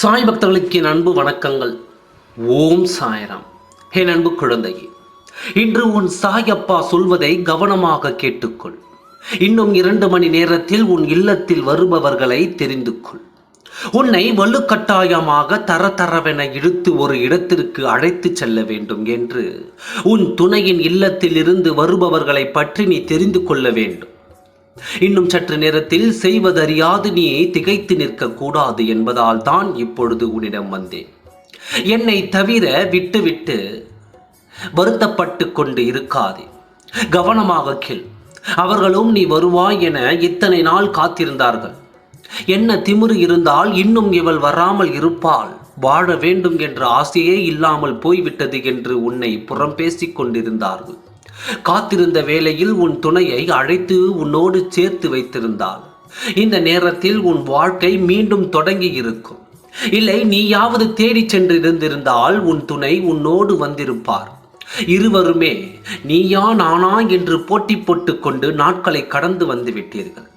சாய் பக்தர்களுக்கு என் அன்பு வணக்கங்கள். ஓம் சாய்ராம். என் அன்பு குழந்தையே, இன்று உன் சாயப்பா சொல்வதை கவனமாக கேட்டுக்கொள். இன்னும் 2 மணி நேரத்தில் உன் இல்லத்தில் வருபவர்களை தெரிந்து கொள். உன்னை வலுக்கட்டாயமாக தரதரவென இழுத்து ஒரு இடத்திற்கு அழைத்து செல்ல வேண்டும் என்று உன் துணையின் இல்லத்தில் இருந்து வருபவர்களை பற்றி நீ தெரிந்து கொள்ள வேண்டும். இன்னும் சற்று நேரத்தில் செய்வதறியாது நீ திகைத்து நிற்க கூடாது என்பதால் தான் இப்பொழுது உன்னிடம் வந்தேன். என்னை தவிர விட்டுவிட்டு வருத்தப்பட்டு கொண்டு இருக்காதே. கவனமாக கேள். அவர்களும் நீ வருவாய் என இத்தனை நாள் காத்திருந்தார்கள். என்ன திமிரு இருந்தால் இன்னும் இவள் வராமல் இருப்பாள், வாழ வேண்டும் என்ற ஆசையே இல்லாமல் போய்விட்டது என்று உன்னை புறம் பேசிக் கொண்டிருந்தார்கள். காத்திருந்த வேளையில் உன் துணையை அழைத்து உன்னோடு சேர்த்து வைத்திருந்தாள். இந்த நேரத்தில் உன் வாழ்க்கை மீண்டும் தொடங்கி இருக்கும். இல்லை, நீயாவது தேடி சென்று இருந்திருந்தால் உன் துணை உன்னோடு வந்திருப்பார். இருவருமே நீயா நானா என்று போட்டி போட்டுக் கொண்டு நாட்களை கடந்து வந்து விட்டீர்கள்.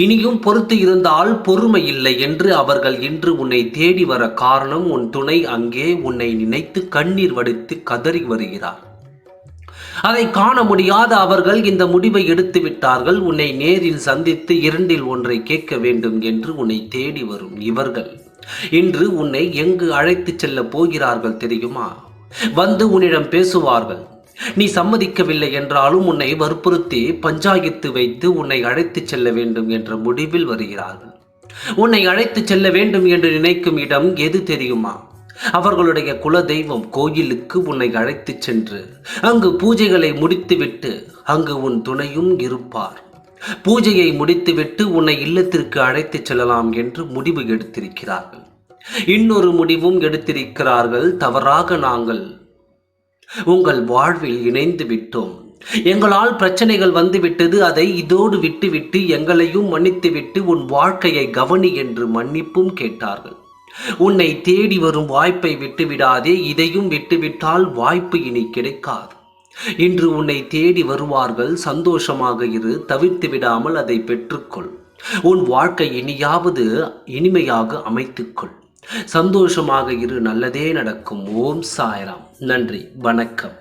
இனியும் பொறுத்து இருந்தால் பொறுமை இல்லை என்று அவர்கள் இன்று உன்னை தேடி வர காரணம் உன் துணை அங்கே உன்னை நினைத்து கண்ணீர் வடித்து கதறி வருகிறார். அதை காண முடியாத அவர்கள் இந்த முடிவை எடுத்து விட்டார்கள். உன்னை நேரில் சந்தித்து 2இல் 1 கேட்க வேண்டும் என்று உன்னை தேடி வரும் இவர்கள் இன்று உன்னை எங்கு அழைத்து செல்ல போகிறார்கள் தெரியுமா? வந்து உன்னிடம் பேசுவார்கள். நீ சம்மதிக்கவில்லை என்றாலும் உன்னை வற்புறுத்தி பஞ்சாயத்து வைத்து உன்னை அழைத்து செல்ல வேண்டும் என்ற முடிவில் வருகிறார்கள். உன்னை அழைத்து செல்ல வேண்டும் என்று நினைக்கும் இடம் எது தெரியுமா? அவர்களுடைய குல தெய்வம் கோயிலுக்கு உன்னை அழைத்து சென்று அங்கு பூஜைகளை முடித்துவிட்டு அங்கு உன் துணையும் இருப்பார். பூஜையை முடித்துவிட்டு உன்னை இல்லத்திற்கு அழைத்து செல்லலாம் என்று முடிவு எடுத்திருக்கிறார்கள். இன்னொரு முடிவும் எடுத்திருக்கிறார்கள். தவறாக நாங்கள் உங்கள் வாழ்வில் இணைந்து விட்டோம், எங்களால் பிரச்சனைகள் வந்துவிட்டது, அதை இதோடு விட்டுவிட்டு எங்களையும் மன்னித்துவிட்டு உன் வாழ்க்கையை கவனி என்று மன்னிப்பும் கேட்டார்கள். உன்னை தேடி வரும் வாய்ப்பை விட்டுவிடாதே. இதையும் விட்டுவிட்டால் வாய்ப்பு இனி கிடைக்காது. இன்று உன்னை தேடி வருவார்கள். சந்தோஷமாக இரு, தவிர்த்து விடாமல் அதை பெற்றுக்கொள். உன் வாழ்க்கை இனியாவது இனிமையாக அமைத்துக்கொள். சந்தோஷமாக இரு, நல்லதே நடக்கும். ஓம் சாய்ராம். நன்றி, வணக்கம்.